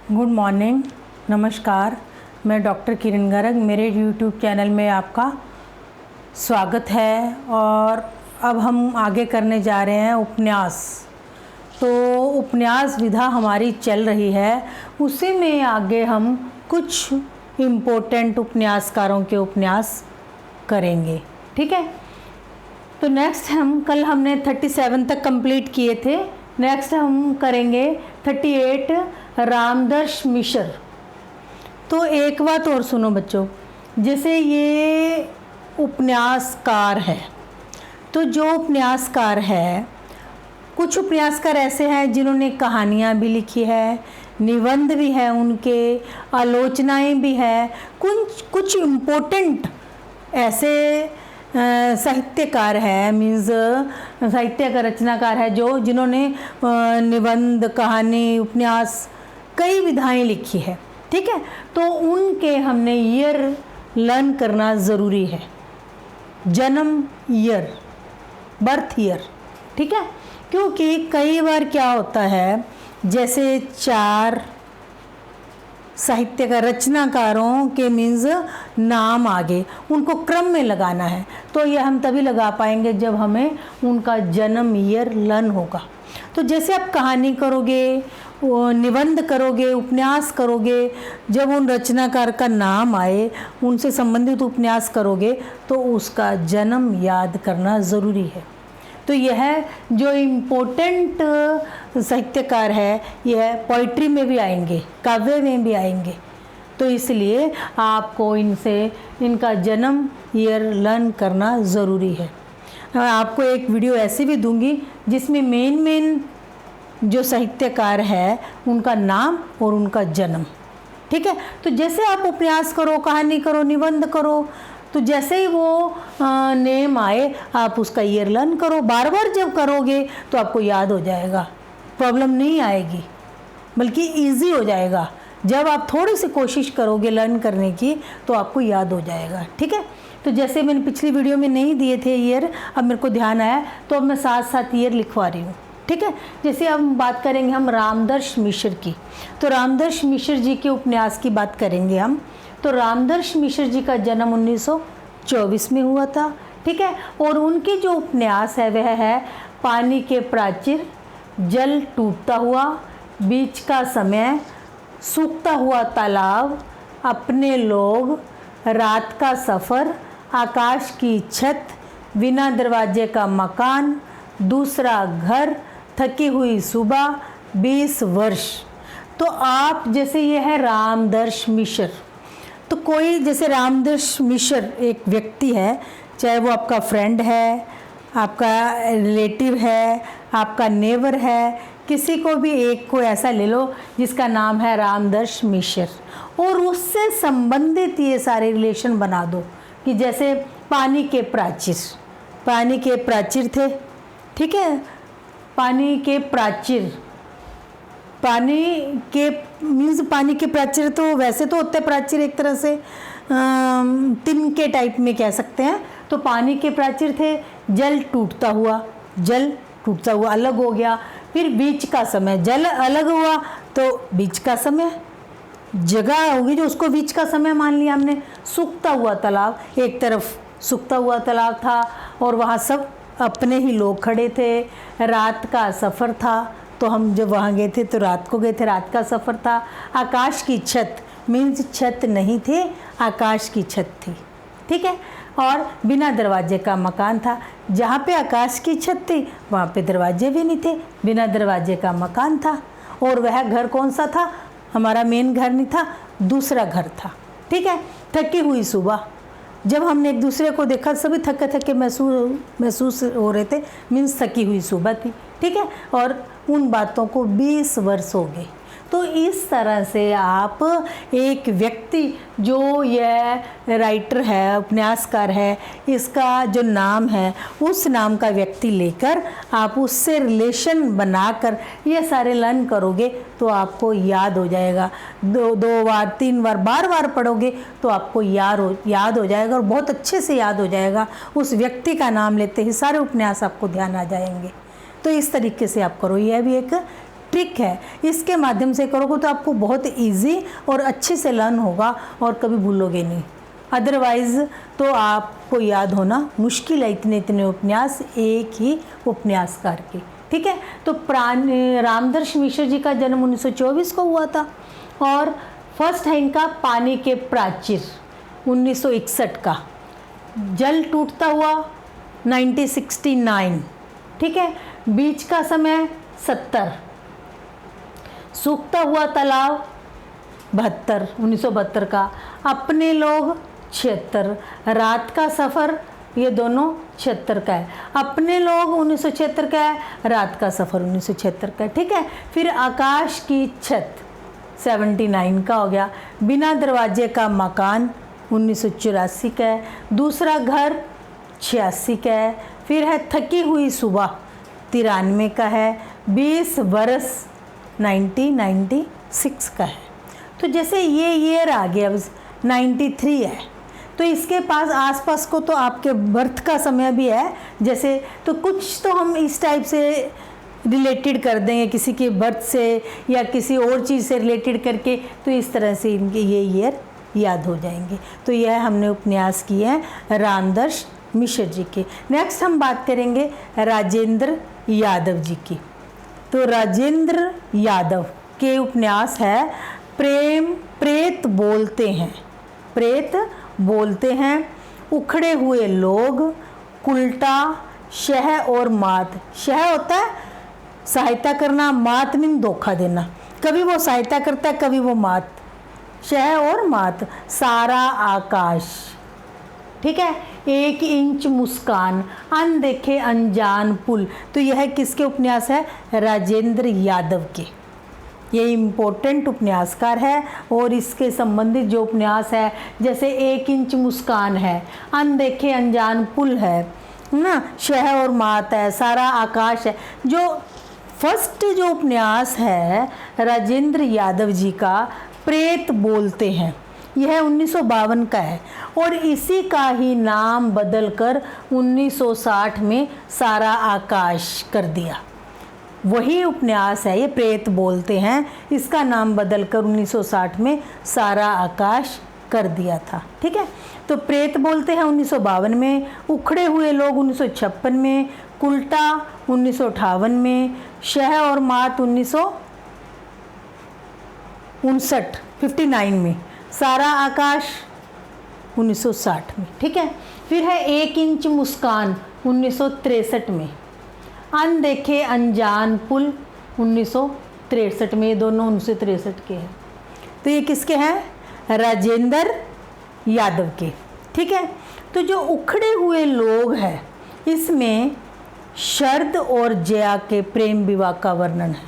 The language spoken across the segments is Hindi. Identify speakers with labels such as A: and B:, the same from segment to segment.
A: गुड मॉर्निंग, नमस्कार। मैं डॉक्टर किरण गर्ग, मेरे यूट्यूब चैनल में आपका स्वागत है। और अब हम आगे करने जा रहे हैं उपन्यास। तो उपन्यास विधा हमारी चल रही है, उसी में आगे हम कुछ इम्पोर्टेंट उपन्यासकारों के उपन्यास करेंगे। ठीक है, तो नेक्स्ट कल हमने 37 तक कंप्लीट किए थे। नेक्स्ट हम करेंगे 38 रामदर्श मिश्र। तो एक बात और सुनो बच्चों, जैसे ये उपन्यासकार है, तो जो उपन्यासकार है, कुछ उपन्यासकार ऐसे हैं जिन्होंने कहानियाँ भी लिखी है, निबंध भी है, उनके आलोचनाएं भी है। कुछ इम्पोर्टेंट ऐसे साहित्यकार है, मीन्स साहित्य का रचनाकार है जिन्होंने निबंध, कहानी, उपन्यास, कई विधाएं लिखी है। ठीक है, तो उनके हमने ईयर लर्न करना ज़रूरी है, जन्म ईयर, बर्थ ईयर। ठीक है, क्योंकि कई बार क्या होता है, जैसे 4 साहित्य का रचनाकारों के मीन्स नाम आगे, उनको क्रम में लगाना है, तो ये हम तभी लगा पाएंगे जब हमें उनका जन्म ईयर लर्न होगा। तो जैसे आप कहानी करोगे, निबंध करोगे, उपन्यास करोगे, जब उन रचनाकार का नाम आए, उनसे संबंधित उपन्यास करोगे, तो उसका जन्म याद करना ज़रूरी है। तो यह जो इम्पोर्टेंट साहित्यकार है, यह पोइट्री में भी आएंगे, काव्य में भी आएंगे। तो इसलिए आपको इनका जन्म ईयर लर्न करना ज़रूरी है। मैं आपको एक वीडियो ऐसी भी दूंगी जिसमें मेन जो साहित्यकार है उनका नाम और उनका जन्म। ठीक है, तो जैसे आप उपन्यास करो, कहानी करो, निबंध करो, तो जैसे ही वो नेम आए आप उसका ईयर लर्न करो। बार बार जब करोगे तो आपको याद हो जाएगा, प्रॉब्लम नहीं आएगी, बल्कि इजी हो जाएगा। जब आप थोड़ी सी कोशिश करोगे लर्न करने की तो आपको याद हो जाएगा। ठीक है, तो जैसे मैंने पिछली वीडियो में नहीं दिए थे ईयर, अब मेरे को ध्यान आया तो अब मैं साथ साथ ईयर लिखवा रही हूँ। ठीक है, जैसे अब बात करेंगे हम रामदर्श मिश्र की, तो रामदर्श मिश्र जी के उपन्यास की बात करेंगे हम। तो रामदर्श मिश्र जी का जन्म 1924 में हुआ था। ठीक है, और उनकी जो उपन्यास है वह है पानी के प्राचीर, जल टूटता हुआ, बीच का समय, सूखता हुआ तालाब, अपने लोग, रात का सफ़र, आकाश की छत, बिना दरवाजे का मकान, दूसरा घर, थकी हुई सुबह, 20 वर्ष। तो आप जैसे ये है रामदर्श मिश्र, तो कोई जैसे रामदर्श मिश्र एक व्यक्ति है, चाहे वो आपका फ्रेंड है, आपका रिलेटिव है, आपका नेबर है, किसी को भी एक को ऐसा ले लो जिसका नाम है रामदर्श मिश्र, और उससे संबंधित ये सारे रिलेशन बना दो कि जैसे पानी के प्राचीर थे। ठीक है, पानी के प्राचीर तो वैसे तो होते प्राचीर एक तरह से तिनके टाइप में कह सकते हैं। तो पानी के प्राचीर थे, जल टूटता हुआ अलग हो गया, फिर बीच का समय, जल अलग हुआ तो बीच का समय, जगह होगी जो उसको बीच का समय मान लिया हमने। सूखता हुआ तालाब, एक तरफ सूखता हुआ तालाब था और वहाँ सब अपने ही लोग खड़े थे। रात का सफ़र था, तो हम जब वहाँ गए थे तो रात को गए थे, रात का सफ़र था। आकाश की छत, मीन्स छत नहीं थे, आकाश की छत थी। ठीक है, और बिना दरवाजे का मकान था। जहाँ पे आकाश की छत थी वहाँ पे दरवाजे भी नहीं थे, बिना दरवाजे का मकान था। और वह घर कौन सा था? हमारा मेन घर नहीं था, दूसरा घर था। ठीक है, थकी हुई सुबह, जब हमने एक दूसरे को देखा सभी थके थके महसूस हो रहे थे, मीन्स थकी हुई सुबह थी। ठीक है, और उन बातों को 20 वर्ष हो गए। तो इस तरह से आप एक व्यक्ति जो यह राइटर है, उपन्यासकार है, इसका जो नाम है उस नाम का व्यक्ति लेकर आप उससे रिलेशन बनाकर ये सारे लर्न करोगे तो आपको याद हो जाएगा। दो बार 3 बार बार बार पढ़ोगे तो आपको याद हो जाएगा और बहुत अच्छे से याद हो जाएगा। उस व्यक्ति का नाम लेते ही सारे उपन्यास आपको ध्यान आ जाएंगे। तो इस तरीके से आप करो। यह भी एक ट्रिक है, इसके माध्यम से करोगे तो आपको बहुत इजी और अच्छे से लर्न होगा और कभी भूलोगे नहीं। अदरवाइज़ तो आपको याद होना मुश्किल है इतने इतने उपन्यास एक ही उपन्यासकार के। ठीक है, तो रामदर्श मिश्र जी का जन्म 1924 को हुआ था और फर्स्ट है इनका पानी के प्राचीर 1961 का, जल टूटता हुआ 1969। ठीक है, बीच का समय 70, सूखता हुआ तालाब 72 1972 का, अपने लोग 76, रात का सफ़र ये दोनों 76 का है, अपने लोग 1976 का है, रात का सफ़र 1976 का है। ठीक है, फिर आकाश की छत 79 का हो गया, बिना दरवाजे का मकान 1984 का है, दूसरा घर 86 का है, फिर है थकी हुई सुबह 93 का है, 20 बरस 1996 का है। तो जैसे ये ईयर आ गया 93 है, तो इसके पास आसपास को तो आपके बर्थ का समय भी है जैसे, तो कुछ तो हम इस टाइप से रिलेटेड कर देंगे किसी के बर्थ से या किसी और चीज़ से रिलेटेड करके, तो इस तरह से इनके ये ईयर याद हो जाएंगे। तो यह हमने उपन्यास किए हैं रामदर्श मिश्र जी के। नेक्स्ट हम बात करेंगे राजेंद्र यादव जी की। तो राजेंद्र यादव के उपन्यास है प्रेत बोलते हैं, प्रेत बोलते हैं, उखड़े हुए लोग, उल्टा, शह और मात। शह होता है सहायता करना, मात मीन धोखा देना, कभी वो सहायता करता है कभी वो मात, शह और मात, सारा आकाश। ठीक है, 1 इंच मुस्कान, अनदेखे अनजान पुल। तो यह किसके उपन्यास है? राजेंद्र यादव के। ये इम्पोर्टेंट उपन्यासकार है और इसके संबंधित जो उपन्यास है जैसे 1 इंच मुस्कान है, अनदेखे अनजान पुल है ना, शह और मात है, सारा आकाश है। जो फर्स्ट जो उपन्यास है राजेंद्र यादव जी का प्रेत बोलते हैं, यह 1952 का है और इसी का ही नाम बदलकर 1960 में सारा आकाश कर दिया। वही उपन्यास है ये प्रेत बोलते हैं, इसका नाम बदलकर 1960 में सारा आकाश कर दिया था। ठीक है, तो प्रेत बोलते हैं 1952 में, उखड़े हुए लोग 1956 में, उल्टा 1958 में, शह और मात 1959 में, सारा आकाश 1960 में। ठीक है, फिर है 1 इंच मुस्कान 1963 में, अनदेखे अनजान पुल 1963 में, ये दोनों 1963 के हैं। तो ये किसके हैं? राजेंद्र यादव के। ठीक है, तो जो उखड़े हुए लोग हैं इसमें शरद और जया के प्रेम विवाह का वर्णन है।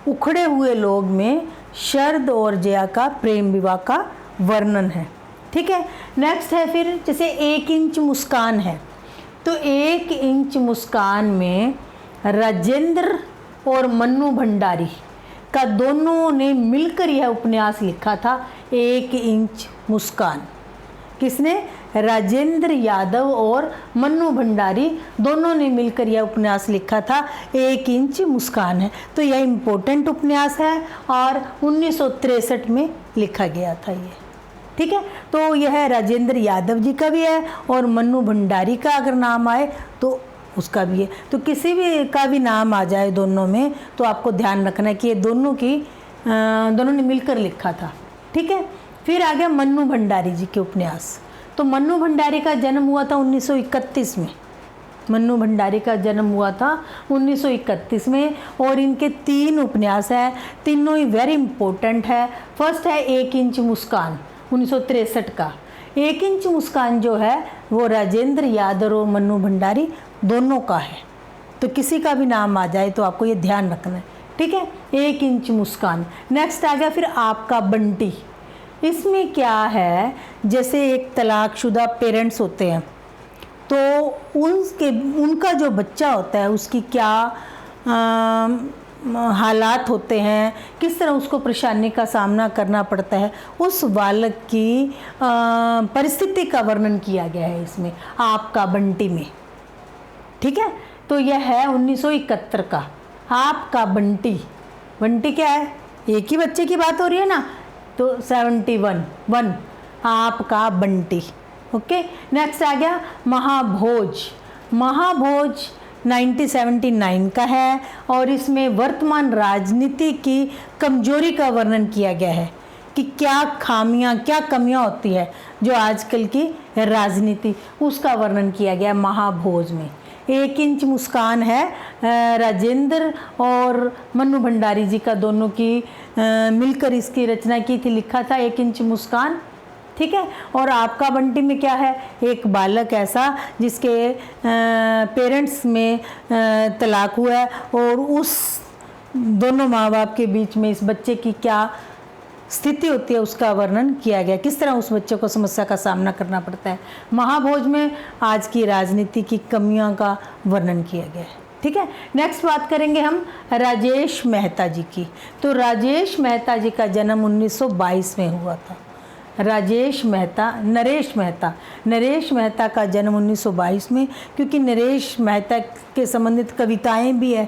A: उखड़े हुए लोग में शरद और जया का प्रेम विवाह का वर्णन है। ठीक है, नेक्स्ट है फिर जैसे 1 इंच मुस्कान है, तो 1 इंच मुस्कान में राजेंद्र और मन्नू भंडारी का दोनों ने मिलकर यह उपन्यास लिखा था 1 इंच मुस्कान। किसने? राजेंद्र यादव और मन्नू भंडारी दोनों ने मिलकर यह उपन्यास लिखा था 1 इंच मुस्कान है। तो यह इम्पोर्टेंट उपन्यास है और 1963 में लिखा गया था ये। ठीक है, तो यह राजेंद्र यादव जी का भी है और मन्नू भंडारी का अगर नाम आए तो उसका भी है। तो किसी भी का भी नाम आ जाए दोनों में तो आपको ध्यान रखना है कि ये दोनों ने मिलकर लिखा था। ठीक है, फिर आ गया मन्नू भंडारी जी के उपन्यास। तो मन्नू भंडारी का जन्म हुआ था 1931 में, मन्नू भंडारी का जन्म हुआ था 1931 में और इनके 3 उपन्यास हैं, तीनों ही वेरी इंपॉर्टेंट है। फर्स्ट है 1 इंच मुस्कान 1963 का। 1 इंच मुस्कान जो है वो राजेंद्र यादव और मन्नू भंडारी दोनों का है। तो किसी का भी नाम आ जाए तो आपको ये ध्यान रखना है। ठीक है, 1 इंच मुस्कान। नेक्स्ट आ गया फिर आपका बंटी। इसमें क्या है, जैसे एक तलाकशुदा पेरेंट्स होते हैं तो उनका जो बच्चा होता है उसकी क्या हालात होते हैं, किस तरह उसको परेशानी का सामना करना पड़ता है, उस बालक की परिस्थिति का वर्णन किया गया है इसमें आपका बंटी में। ठीक है, तो यह है 1971 का आपका बंटी, बंटी क्या है, एक ही बच्चे की बात हो रही है ना, तो 71 1 आपका बंटी। ओके, नेक्स्ट आ गया महाभोज। महाभोज 1979 का है और इसमें वर्तमान राजनीति की कमजोरी का वर्णन किया गया है कि क्या खामियां, क्या कमियां होती है जो आजकल की राजनीति, उसका वर्णन किया गया है महाभोज में। 1 इंच मुस्कान है राजेंद्र और मन्नू भंडारी जी का, दोनों की मिलकर इसकी रचना की थी, लिखा था 1 इंच मुस्कान। ठीक है, और आपका बंटी में क्या है, एक बालक ऐसा जिसके पेरेंट्स में तलाक हुआ है और उस दोनों माँ बाप के बीच में इस बच्चे की क्या स्थिति होती है उसका वर्णन किया गया, किस तरह उस बच्चे को समस्या का सामना करना पड़ता है। महाभोज में आज की राजनीति की कमियों का वर्णन किया गया है। ठीक है, नेक्स्ट बात करेंगे हम राजेश मेहता जी की। तो राजेश मेहता जी का जन्म 1922 में हुआ था। राजेश मेहता, नरेश मेहता का जन्म 1922 में, क्योंकि नरेश मेहता के संबंधित कविताएं भी है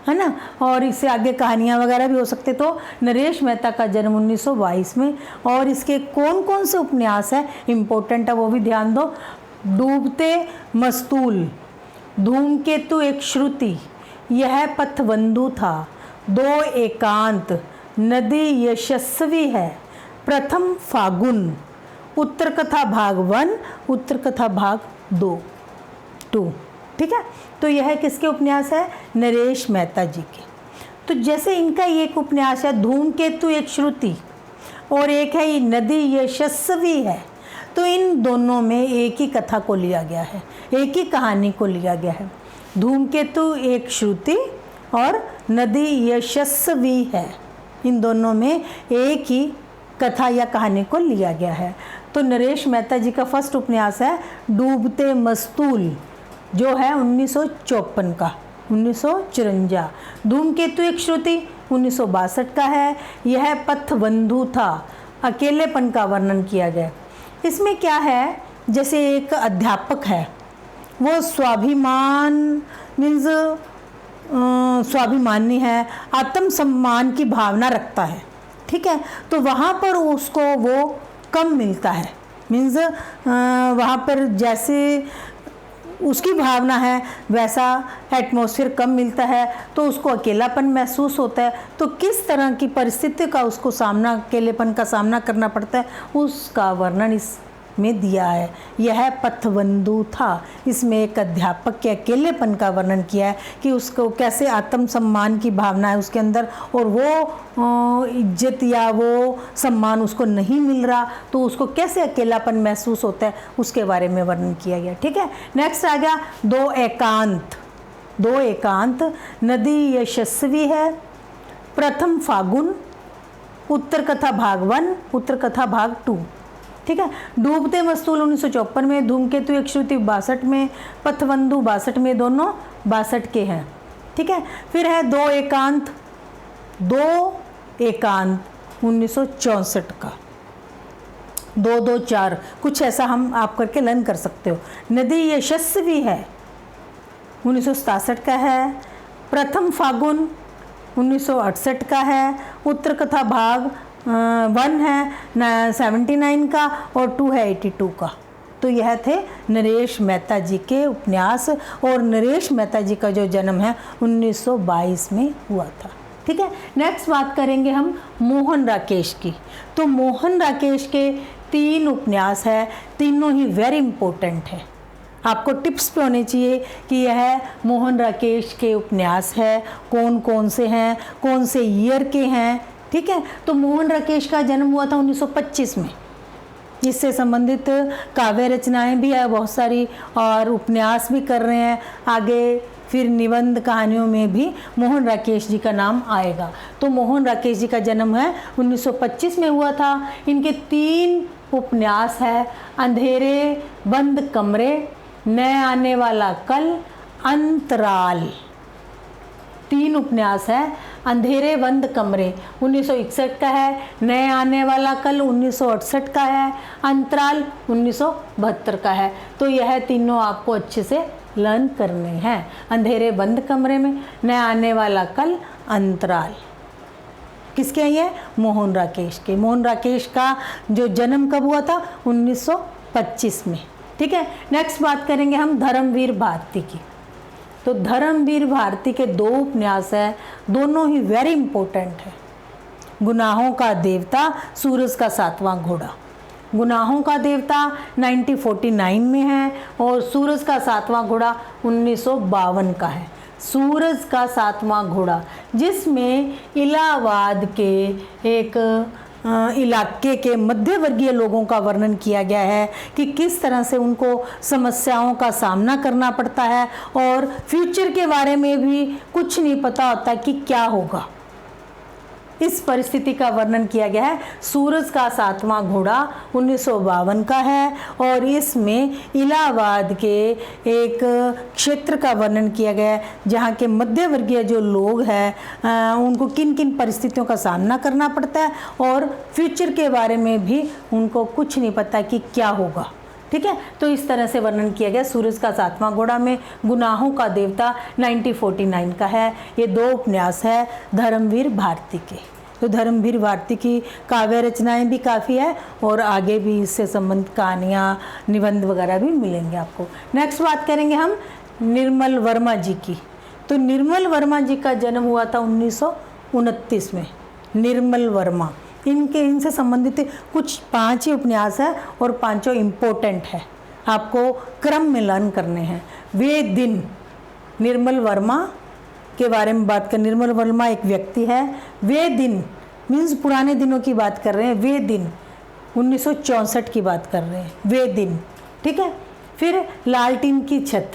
A: ना, और इससे आगे कहानियाँ वगैरह भी हो सकते। तो नरेश मेहता का जन्म 1922 में, और इसके कौन कौन से उपन्यास है इम्पोर्टेंट है वो भी ध्यान दो। डूबते मस्तूल, धूमकेतु एक श्रुति, यह पथबंधु था, 2 एकांत, नदी यशस्वी है, प्रथम फागुन, उत्तर कथा भाग 1, उत्तर कथा भाग 2। ठीक है, तो यह किसके उपन्यास है, नरेश मेहता जी के। तो जैसे इनका एक उपन्यास है धूमकेतु एक श्रुति और एक है नदी यशस्वी है, तो इन दोनों में एक ही कथा को लिया गया है, एक ही कहानी को लिया गया है। धूमकेतु एक श्रुति और नदी यशस्वी है, इन दोनों में एक ही कथा या कहानी को लिया गया है। तो नरेश मेहता जी का फर्स्ट उपन्यास है डूबते मस्तूल, जो है 1954 का, 1954। धूमकेतु एक श्रुति 1962 का है। यह पथबंधु था, अकेलेपन का वर्णन किया गया। इसमें क्या है, जैसे एक अध्यापक है, वो स्वाभिमान मीन्स स्वाभिमानी है, आत्मसम्मान की भावना रखता है। ठीक है, तो वहाँ पर उसको वो कम मिलता है, मीन्स वहाँ पर जैसे उसकी भावना है वैसा एटमॉस्फेयर कम मिलता है, तो उसको अकेलापन महसूस होता है। तो किस तरह की परिस्थिति का उसको सामना, अकेलेपन का सामना करना पड़ता है, उसका वर्णन इसमें दिया है। यह पथबंधु था, इसमें एक अध्यापक के अकेलेपन का वर्णन किया है कि उसको कैसे आत्मसम्मान की भावना है उसके अंदर और वो इज्जत या वो सम्मान उसको नहीं मिल रहा, तो उसको कैसे अकेलापन महसूस होता है उसके बारे में वर्णन किया गया। ठीक है, नेक्स्ट आ गया 2 एकांत। 2 एकांत, नदी यशस्वी है, प्रथम फागुन, उत्तर कथा भाग 1, उत्तर कथा भाग 2। ठीक है, डूबते मस्तूल 1954 में, धूमकेतु एक श्रुति 62 में, पथबंधु 62 में, दोनों 62 के हैं। ठीक है, फिर है 2 एकांत, 2 एकांत 1964 का, 224 कुछ ऐसा हम आप करके लर्न कर सकते हो। नदी यशस्वी है 1967 का है, प्रथम फागुन 1968 का है, उत्तर कथा भाग 1 है 79 का और 2 है 82 का। तो यह थे नरेश मेहता जी के उपन्यास, और नरेश मेहता जी का जो जन्म है 1922 में हुआ था। ठीक है, नेक्स्ट बात करेंगे हम मोहन राकेश की। तो मोहन राकेश के 3 उपन्यास है, तीनों ही वेरी इंपॉर्टेंट है, आपको टिप्स पे होने चाहिए कि यह मोहन राकेश के उपन्यास है, कौन कौन से हैं, कौन से ईयर के हैं। ठीक है, तो मोहन राकेश का जन्म हुआ था 1925 में, इससे संबंधित काव्य रचनाएं भी है बहुत सारी और उपन्यास भी कर रहे हैं आगे, फिर निबंध कहानियों में भी मोहन राकेश जी का नाम आएगा। तो मोहन राकेश जी का जन्म है 1925 में हुआ था। इनके 3 उपन्यास है, अंधेरे बंद कमरे, नए आने वाला कल, अंतराल। 3 उपन्यास है, अंधेरे बंद कमरे 1961 का है, नए आने वाला कल 1968 का है, अंतराल 1972 का है। तो यह तीनों आपको अच्छे से लर्न करने हैं। अंधेरे बंद कमरे में, न आने वाला कल, अंतराल। किसके हैं ये? मोहन राकेश के। मोहन राकेश का जो जन्म कब हुआ था? 1925 में। ठीक है, नेक्स्ट बात करेंगे हम धर्मवीर भारती की। तो धर्मवीर भारती के 2 उपन्यास हैं, दोनों ही वेरी इंपॉर्टेंट है। गुनाहों का देवता, सूरज का 7वां घोड़ा। गुनाहों का देवता 1949 में है और सूरज का 7वां घोड़ा 1952 का है। सूरज का 7वां घोड़ा, जिसमें इलाहाबाद के एक इलाके के मध्यवर्गीय लोगों का वर्णन किया गया है कि किस तरह से उनको समस्याओं का सामना करना पड़ता है और फ्यूचर के बारे में भी कुछ नहीं पता होता कि क्या होगा। इस परिस्थिति का वर्णन किया गया है। सूरज का 7वां घोड़ा 1952 का है और इसमें इलाहाबाद के एक क्षेत्र का वर्णन किया गया है जहाँ के मध्यवर्गीय जो लोग हैं उनको किन किन परिस्थितियों का सामना करना पड़ता है और फ्यूचर के बारे में भी उनको कुछ नहीं पता कि क्या होगा। ठीक है, तो इस तरह से वर्णन किया गया सूरज का 7वां घोड़ा में। गुनाहों का देवता 1949 का है। ये 2 उपन्यास है धर्मवीर भारती के। तो धर्मवीर भारती की काव्य रचनाएं भी काफ़ी है और आगे भी इससे संबंधित कहानियाँ, निबंध वगैरह भी मिलेंगे आपको। नेक्स्ट बात करेंगे हम निर्मल वर्मा जी की। तो निर्मल वर्मा जी का जन्म हुआ था 1929 में। निर्मल वर्मा, इनसे संबंधित कुछ 5 ही उपन्यास है और 5 इम्पोर्टेंट है, आपको क्रम में लर्न करने हैं। वे दिन, निर्मल वर्मा के बारे में बात कर। निर्मल वर्मा एक व्यक्ति है। वे दिन मीन्स पुराने दिनों की बात कर रहे हैं। वे दिन 1964 की बात कर रहे हैं। वे दिन, ठीक है। फिर लालटीन की छत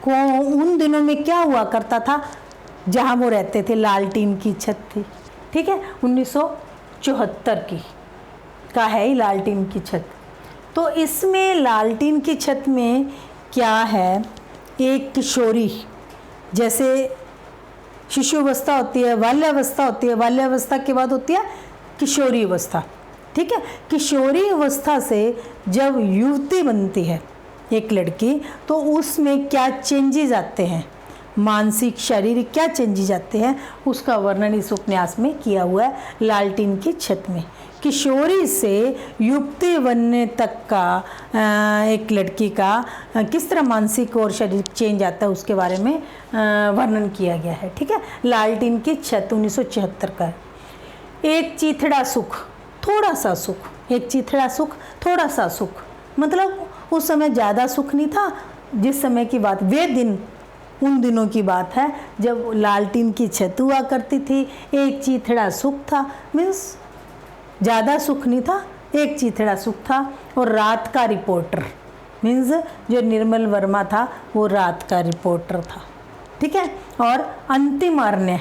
A: को, उन दिनों में क्या हुआ करता था जहाँ वो रहते थे, लालटीन की छत थी। ठीक है, 1974 की का है ही लालटीन की छत। तो इसमें लालटीन की छत में क्या है, एक किशोरी, जैसे शिशु अवस्था होती है, बाल्यावस्था होती है, बाल्यावस्था के बाद होती है किशोरी अवस्था। ठीक है, किशोरी अवस्था से जब युवती बनती है एक लड़की, तो उसमें क्या चेंजेस आते हैं, मानसिक शारीरिक क्या चेंजेस आते हैं, उसका वर्णन इस उपन्यास में किया हुआ है लालटीन की छत में। किशोरी से युवती बनने तक का एक लड़की का किस तरह मानसिक और शारीरिक चेंज आता है उसके बारे में वर्णन किया गया है। ठीक है, लालटीन की छत 1974 का है। एक चीथड़ा सुख, थोड़ा सा सुख, एक चीथड़ा सुख, थोड़ा सा सुख, मतलब उस समय ज़्यादा सुख नहीं था। जिस समय की बात, वे दिन उन दिनों की बात है जब लालटीन की छत हुआ करती थी। एक चीथड़ा सुख था, मीन्स ज़्यादा सुख नहीं था, एक चीथड़ा सुख था। और रात का रिपोर्टर, मीन्स जो निर्मल वर्मा था वो रात का रिपोर्टर था। ठीक है, और अंतिम अरण्य,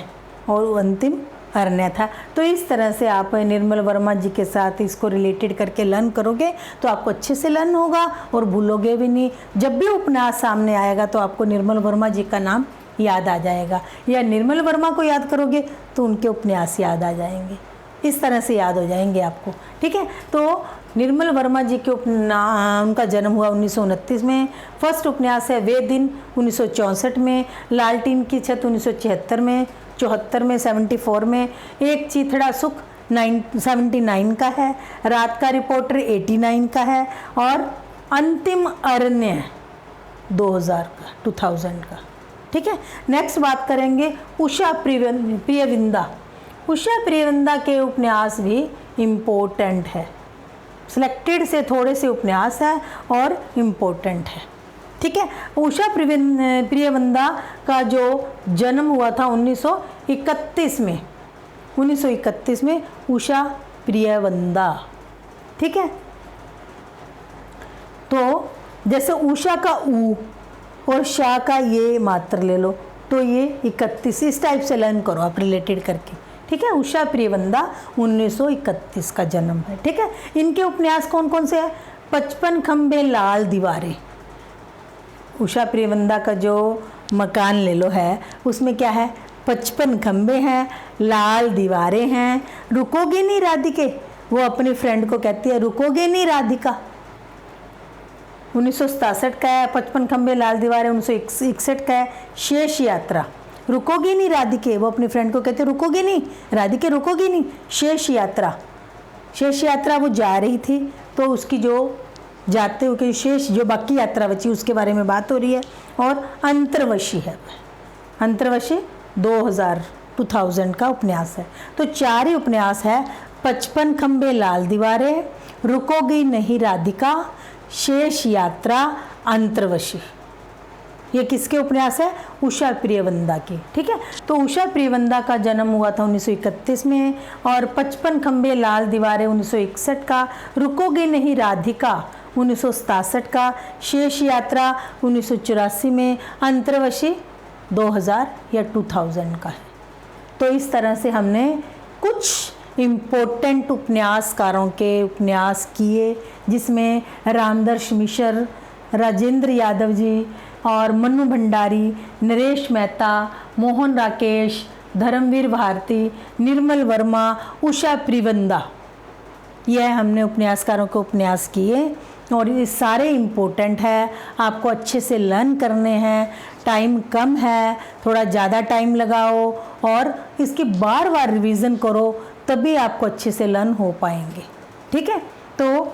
A: और अंतिम अरण्य था। तो इस तरह से आप निर्मल वर्मा जी के साथ इसको रिलेटेड करके लर्न करोगे तो आपको अच्छे से लर्न होगा और भूलोगे भी नहीं। जब भी उपन्यास सामने आएगा तो आपको निर्मल वर्मा जी का नाम याद आ जाएगा, या निर्मल वर्मा को याद करोगे तो उनके उपन्यास याद आ जाएंगे। इस तरह से याद हो जाएंगे आपको। ठीक है, तो निर्मल वर्मा जी के उनका जन्म हुआ 1929 में। फर्स्ट उपन्यास है वे दिन 1964 में, लालटीन की छत 1974 में, 74 में, 74 में, एक चीथड़ा सुख 79 का है, रात का रिपोर्टर 89 का है और अंतिम अरण्य 2000 का। ठीक है, नेक्स्ट बात करेंगे उषा प्रियविंदा। उषा प्रियविंदा के उपन्यास भी इम्पोर्टेंट है। सिलेक्टेड से थोड़े से उपन्यास है और इम्पोर्टेंट है। ठीक है, उषा प्रियविंदा का जो जन्म हुआ था 1931 में, 1931 में उषा प्रियविंदा। ठीक है, तो जैसे उषा का ऊ और शाह का ये मात्र ले लो तो ये 31, इस टाइप से लर्न करो आप रिलेटेड करके। ठीक है, उषा प्रियविंदा 1931 का जन्म है। ठीक है, इनके उपन्यास कौन कौन से हैं? 55 खंबे लाल दीवारें। उषा प्रियविंदा का जो मकान ले लो है उसमें क्या है, 55 खंबे हैं, लाल दीवारें हैं, रुकोगे नहीं राधिके, वो अपनी फ्रेंड को कहती है रुकोगे नहीं राधिका, 1967 का है। 55 खंबे लाल दीवारें 1961 का है। शेष यात्रा, रुकोगी नहीं राधिके, वो अपनी फ्रेंड को कहते रुकोगी नहीं राधिके, रुकोगी नहीं। शेष यात्रा, शेष यात्रा वो जा रही थी तो उसकी जो जाते हुए शेष जो बाकी यात्रा बची उसके बारे में बात हो रही है। और अंतर्वशी है, अंतर्वशी 2000 का उपन्यास है। तो 4 ही उपन्यास है, 55 खंबे लाल दीवारें, रुकोगी नहीं राधिका, शेष यात्रा, अंतर्वशी। ये किसके उपन्यास है? उषा प्रियवंदा के। ठीक है, तो उषा प्रियवंदा का जन्म हुआ था 1931 में और 55 खंबे लाल दीवारें 1961 का, रुकोगी नहीं राधिका 1967 का, शेष यात्रा 1984 में, अंतर्वशी 2000 या 2000 का है। तो इस तरह से हमने कुछ इम्पोर्टेंट उपन्यासकारों के उपन्यास किए, जिसमें रामदर्श मिश्र, राजेंद्र यादव जी और मन्नू भंडारी, नरेश मेहता, मोहन राकेश, धर्मवीर भारती, निर्मल वर्मा, उषा प्रियवंदा, यह हमने उपन्यासकारों के उपन्यास किए और ये सारे इम्पोर्टेंट है, आपको अच्छे से लर्न करने हैं। टाइम कम है, थोड़ा ज़्यादा टाइम लगाओ और इसकी बार बार रिवीजन करो, तभी आपको अच्छे से लर्न हो पाएंगे। ठीक है, तो